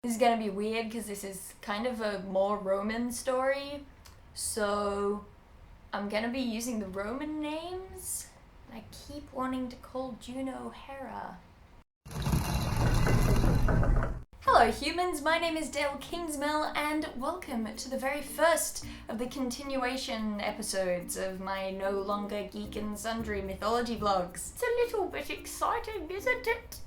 This is gonna be weird because this is kind of a more Roman story, so I'm gonna be using the Roman names. I keep wanting to call Juno Hera. Hello humans, my name is Dael Kingsmill and welcome to the very first of the continuation episodes of my no longer geek and sundry mythology vlogs. It's a little bit exciting, isn't it?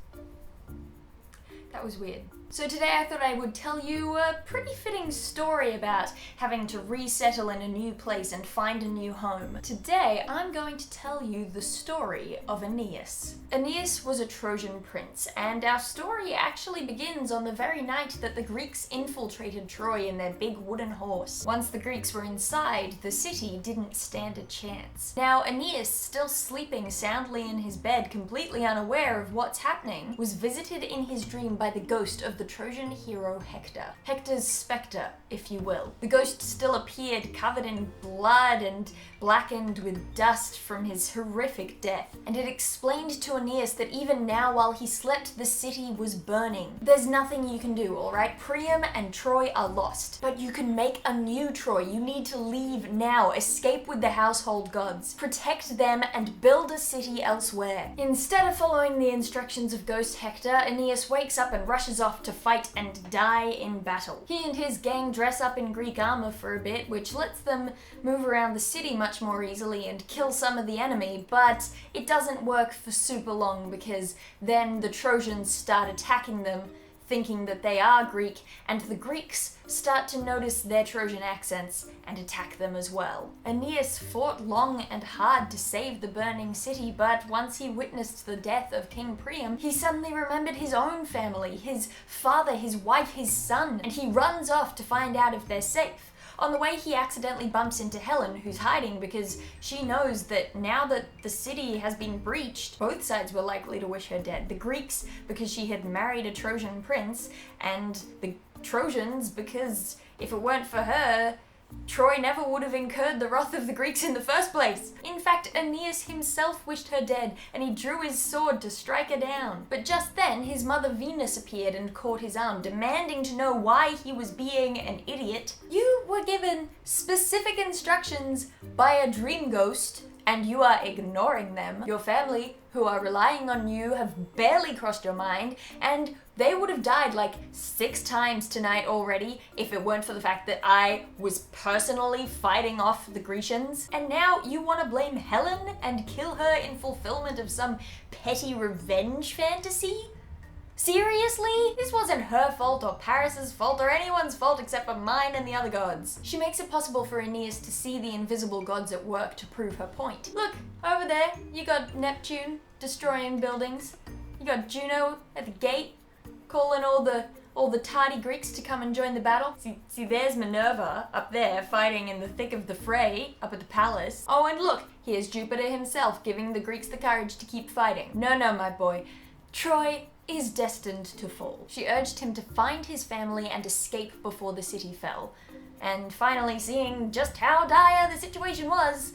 That was weird. So today I thought I would tell you a pretty fitting story about having to resettle in a new place and find a new home. Today I'm going to tell you the story of Aeneas. Aeneas was a Trojan prince, and our story actually begins on the very night that the Greeks infiltrated Troy in their big wooden horse. Once the Greeks were inside, the city didn't stand a chance. Now Aeneas, still sleeping soundly in his bed, completely unaware of what's happening, was visited in his dream by the ghost of the Trojan hero Hector. Hector's spectre, if you will. The ghost still appeared covered in blood and blackened with dust from his horrific death, and it explained to Aeneas that even now while he slept the city was burning. There's nothing you can do, alright? Priam and Troy are lost, but you can make a new Troy. You need to leave now, escape with the household gods, protect them and build a city elsewhere. Instead of following the instructions of ghost Hector, Aeneas wakes up and rushes off to fight and die in battle. He and his gang dress up in Greek armor for a bit, which lets them move around the city much more easily and kill some of the enemy, but it doesn't work for super long because then the Trojans start attacking them, thinking that they are Greek, and the Greeks start to notice their Trojan accents and attack them as well. Aeneas fought long and hard to save the burning city, but once he witnessed the death of King Priam, he suddenly remembered his own family, his father, his wife, his son, and he runs off to find out if they're safe. On the way, he accidentally bumps into Helen, who's hiding because she knows that now that the city has been breached, both sides were likely to wish her dead. The Greeks, because she had married a Trojan prince, and the Trojans, because if it weren't for her, Troy never would have incurred the wrath of the Greeks in the first place. In fact, Aeneas himself wished her dead, and he drew his sword to strike her down. But just then, his mother Venus appeared and caught his arm, demanding to know why he was being an idiot. You were given specific instructions by a dream ghost, and you are ignoring them. Your family, who are relying on you, have barely crossed your mind, and they would have died like 6 times tonight already if it weren't for the fact that I was personally fighting off the Grecians. And now you want to blame Helen and kill her in fulfillment of some petty revenge fantasy? Seriously? This wasn't her fault or Paris's fault or anyone's fault except for mine and the other gods. She makes it possible for Aeneas to see the invisible gods at work to prove her point. Look, over there, you got Neptune destroying buildings. You got Juno at the gate, calling all the tardy Greeks to come and join the battle. See, there's Minerva up there fighting in the thick of the fray up at the palace. Oh, and look, here's Jupiter himself giving the Greeks the courage to keep fighting. No, my boy. Troy is destined to fall. She urged him to find his family and escape before the city fell. And finally, seeing just how dire the situation was,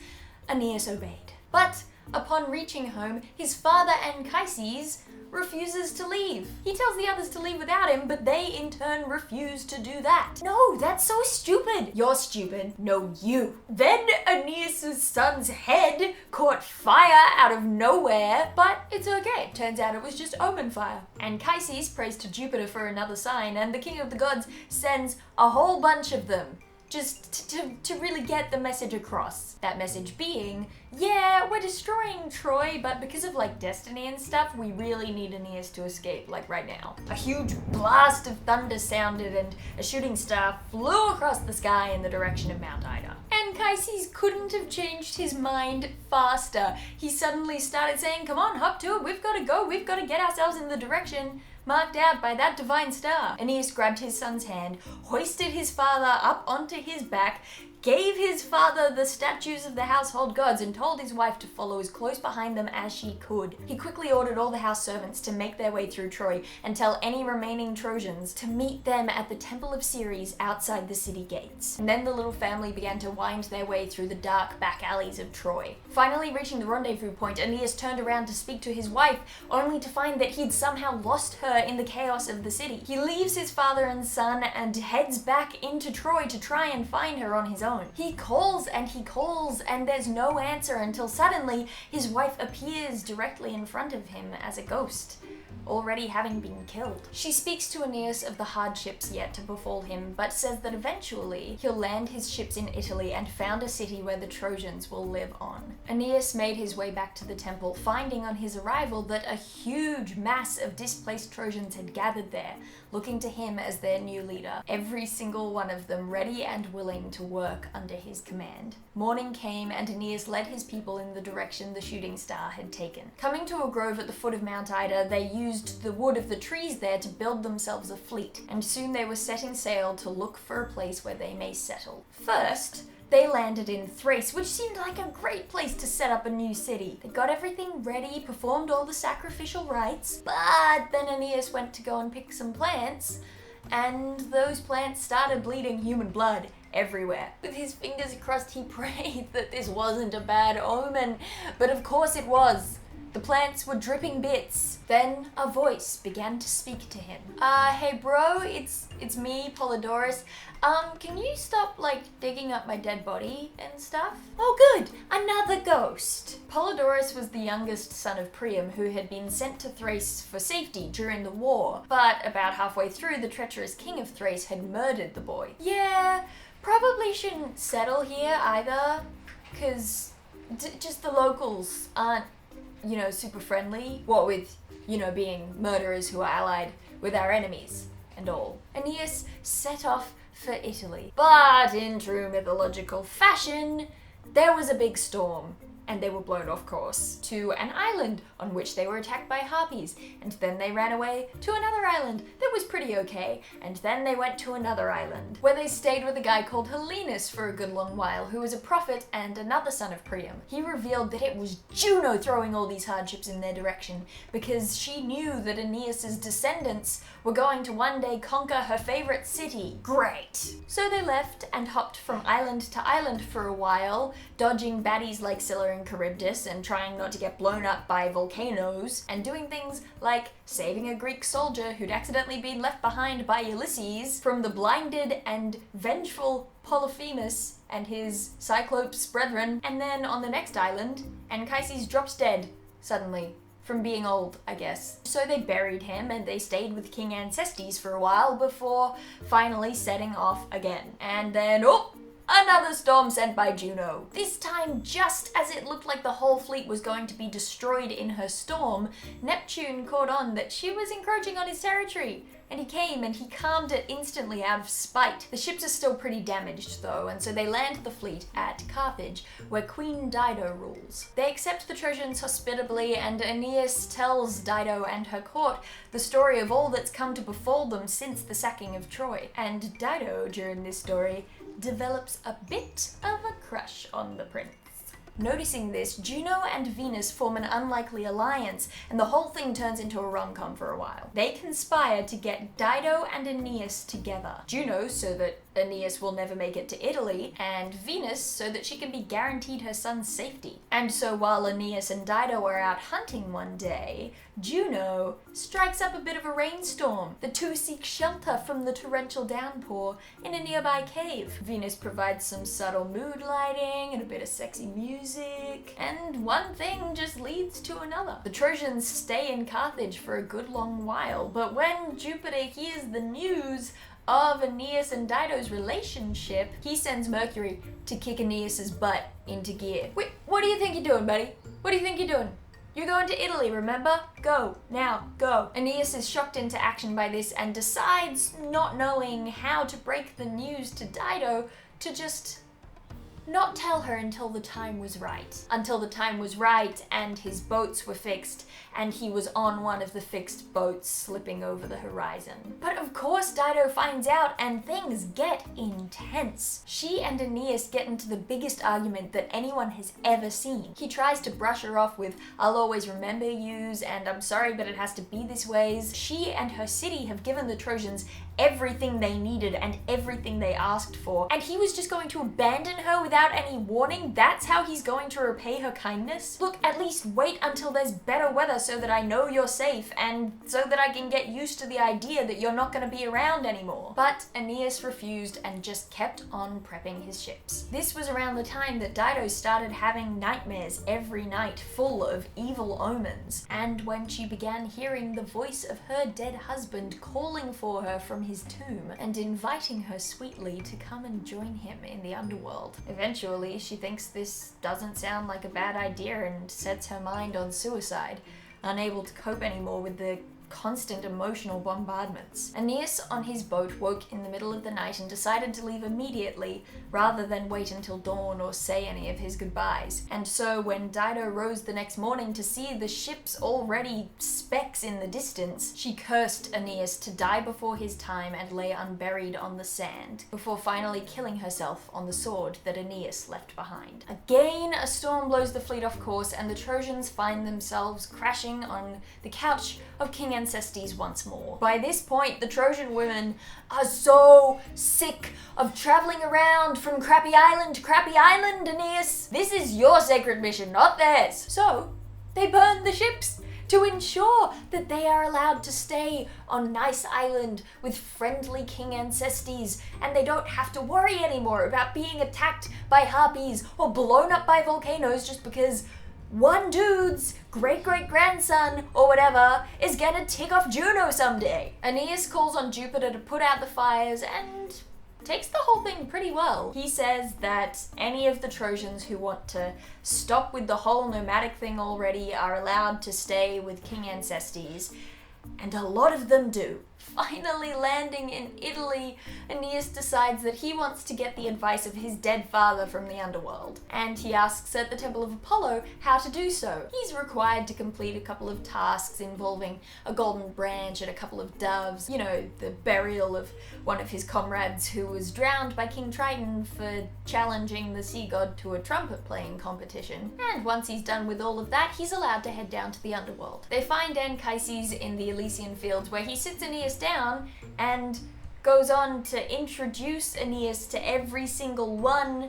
Aeneas obeyed. But upon reaching home, his father Anchises refuses to leave. He tells the others to leave without him, but they in turn refuse to do that. No, that's so stupid. You're stupid. No, you. Then Aeneas' son's head caught fire out of nowhere, but it's okay. Turns out it was just omen fire. Anchises prays to Jupiter for another sign, and the king of the gods sends a whole bunch of them, just to really get the message across. That message being, yeah, we're destroying Troy, but because of like destiny and stuff, we really need Aeneas to escape, like right now. A huge blast of thunder sounded and a shooting star flew across the sky in the direction of Mount Ida. Anchises couldn't have changed his mind faster. He suddenly started saying, come on, hop to it, we've got to go, we've got to get ourselves in the direction marked out by that divine star. Aeneas grabbed his son's hand, hoisted his father up onto his back, gave his father the statues of the household gods and told his wife to follow as close behind them as she could. He quickly ordered all the house servants to make their way through Troy and tell any remaining Trojans to meet them at the Temple of Ceres outside the city gates. And then the little family began to wind their way through the dark back alleys of Troy. Finally reaching the rendezvous point, Aeneas turned around to speak to his wife, only to find that he'd somehow lost her in the chaos of the city. He leaves his father and son and heads back into Troy to try and find her on his own. He calls and there's no answer until suddenly his wife appears directly in front of him as a ghost, already having been killed. She speaks to Aeneas of the hardships yet to befall him, but says that eventually he'll land his ships in Italy and found a city where the Trojans will live on. Aeneas made his way back to the temple, finding on his arrival that a huge mass of displaced Trojans had gathered there, looking to him as their new leader, every single one of them ready and willing to work under his command. Morning came and Aeneas led his people in the direction the shooting star had taken. Coming to a grove at the foot of Mount Ida, they used the wood of the trees there to build themselves a fleet, and soon they were setting sail to look for a place where they may settle. First, they landed in Thrace, which seemed like a great place to set up a new city. They got everything ready, performed all the sacrificial rites, but then Aeneas went to go and pick some plants, and those plants started bleeding human blood everywhere. With his fingers crossed, he prayed that this wasn't a bad omen, but of course it was. The plants were dripping bits. Then a voice began to speak to him. Hey bro, it's me, Polydorus. Can you stop, digging up my dead body and stuff? Oh good, another ghost. Polydorus was the youngest son of Priam, who had been sent to Thrace for safety during the war, but about halfway through, the treacherous king of Thrace had murdered the boy. Yeah, probably shouldn't settle here either, cause just the locals aren't, super friendly. What with, being murderers who are allied with our enemies and all. Aeneas set off for Italy. But in true mythological fashion, there was a big storm, and they were blown off course to an island on which they were attacked by harpies, and then they ran away to another island that was pretty okay, and then they went to another island, where they stayed with a guy called Helenus for a good long while, who was a prophet and another son of Priam. He revealed that it was Juno throwing all these hardships in their direction, because she knew that Aeneas's descendants were going to one day conquer her favorite city. Great! So they left and hopped from island to island for a while, dodging baddies like Scylla and Charybdis and trying not to get blown up by volcanoes, and doing things like saving a Greek soldier who'd accidentally been left behind by Ulysses from the blinded and vengeful Polyphemus and his Cyclops brethren. And then on the next island, Anchises dropped dead, suddenly. From being old, I guess. So they buried him and they stayed with King Acestes for a while before finally setting off again. And then, another storm sent by Juno. This time, just as it looked like the whole fleet was going to be destroyed in her storm, Neptune caught on that she was encroaching on his territory. And he came and he calmed it instantly out of spite. The ships are still pretty damaged though, and so they land the fleet at Carthage, where Queen Dido rules. They accept the Trojans hospitably, and Aeneas tells Dido and her court the story of all that's come to befall them since the sacking of Troy. And Dido, during this story, develops a bit of a crush on the prince. Noticing this, Juno and Venus form an unlikely alliance, and the whole thing turns into a rom-com for a while. They conspire to get Dido and Aeneas together. Juno, so that Aeneas will never make it to Italy, and Venus, so that she can be guaranteed her son's safety. And so while Aeneas and Dido are out hunting one day, Juno strikes up a bit of a rainstorm. The two seek shelter from the torrential downpour in a nearby cave. Venus provides some subtle mood lighting and a bit of sexy music, and one thing just leads to another. The Trojans stay in Carthage for a good long while, but when Jupiter hears the news of Aeneas and Dido's relationship, he sends Mercury to kick Aeneas's butt into gear. Wait, what do you think you're doing, buddy? What do you think you're doing? You're going to Italy, remember? Go, now, go. Aeneas is shocked into action by this and decides, not knowing how to break the news to Dido, to just not tell her until the time was right. Until the time was right and his boats were fixed and he was on one of the fixed boats slipping over the horizon. But of course Dido finds out and things get intense. She and Aeneas get into the biggest argument that anyone has ever seen. He tries to brush her off with "I'll always remember yous" and "I'm sorry but it has to be this ways." She and her city have given the Trojans everything they needed and everything they asked for, and he was just going to abandon her without any warning? That's how he's going to repay her kindness? Look, at least wait until there's better weather so that I know you're safe and so that I can get used to the idea that you're not going to be around anymore. But Aeneas refused and just kept on prepping his ships. This was around the time that Dido started having nightmares every night full of evil omens, and when she began hearing the voice of her dead husband calling for her from his tomb and inviting her sweetly to come and join him in the underworld. Eventually, she thinks this doesn't sound like a bad idea and sets her mind on suicide, unable to cope anymore with the constant emotional bombardments. Aeneas on his boat woke in the middle of the night and decided to leave immediately rather than wait until dawn or say any of his goodbyes. And so when Dido rose the next morning to see the ships already specks in the distance, she cursed Aeneas to die before his time and lay unburied on the sand, before finally killing herself on the sword that Aeneas left behind. Again, a storm blows the fleet off course and the Trojans find themselves crashing on the couch of King Ancestes once more. By this point, the Trojan women are so sick of traveling around from Crappy Island to Crappy Island, Aeneas. This is your sacred mission, not theirs. So, they burn the ships to ensure that they are allowed to stay on nice island with friendly King Ancestes, and they don't have to worry anymore about being attacked by harpies or blown up by volcanoes just because one dude's great-great-grandson, or whatever, is gonna tick off Juno someday. Aeneas calls on Jupiter to put out the fires and takes the whole thing pretty well. He says that any of the Trojans who want to stop with the whole nomadic thing already are allowed to stay with King Ancestes, and a lot of them do. Finally landing in Italy, Aeneas decides that he wants to get the advice of his dead father from the underworld, and he asks at the Temple of Apollo how to do so. He's required to complete a couple of tasks involving a golden branch and a couple of doves, you know, the burial of one of his comrades who was drowned by King Triton for challenging the sea god to a trumpet playing competition. And once he's done with all of that, he's allowed to head down to the underworld. They find Anchises in the Elysian fields where he sits Aeneas down and goes on to introduce Aeneas to every single one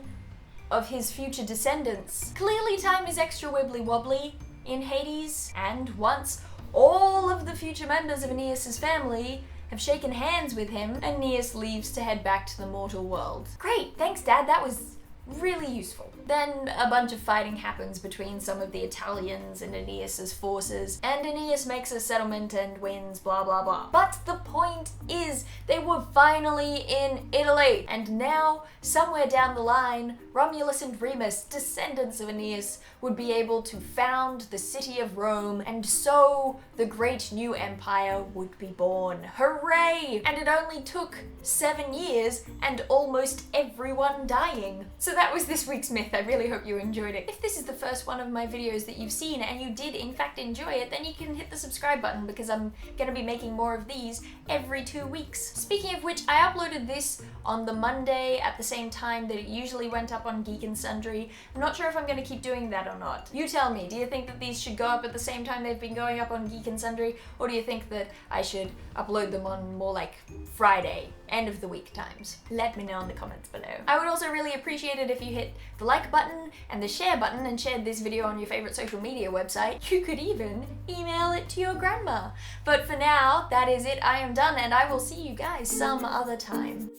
of his future descendants. Clearly time is extra wibbly wobbly in Hades, and once all of the future members of Aeneas's family have shaken hands with him, Aeneas leaves to head back to the mortal world. Great, thanks Dad, that was really useful. Then a bunch of fighting happens between some of the Italians and Aeneas's forces, and Aeneas makes a settlement and wins, blah blah blah. But the point is, they were finally in Italy, and now, somewhere down the line, Romulus and Remus, descendants of Aeneas, would be able to found the city of Rome, and so the great new empire would be born. Hooray! And it only took 7 years and almost everyone dying. So that was this week's myth. I really hope you enjoyed it. If this is the first one of my videos that you've seen and you did in fact enjoy it, then you can hit the subscribe button because I'm gonna be making more of these every 2 weeks. Speaking of which, I uploaded this on the Monday at the same time that it usually went up on Geek and Sundry. I'm not sure if I'm gonna keep doing that or not. You tell me, do you think that these should go up at the same time they've been going up on Geek and Sundry, or do you think that I should upload them on more like Friday, end of the week times? Let me know in the comments below. I would also really appreciate it if you hit the like button and the share button and shared this video on your favorite social media website. You could even email it to your grandma. But for now, that is it. I am done, and I will see you guys some other time.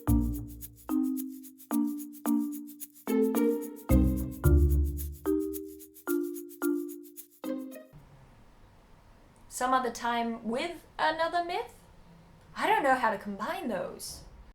Some other time with another myth? I don't know how to combine those.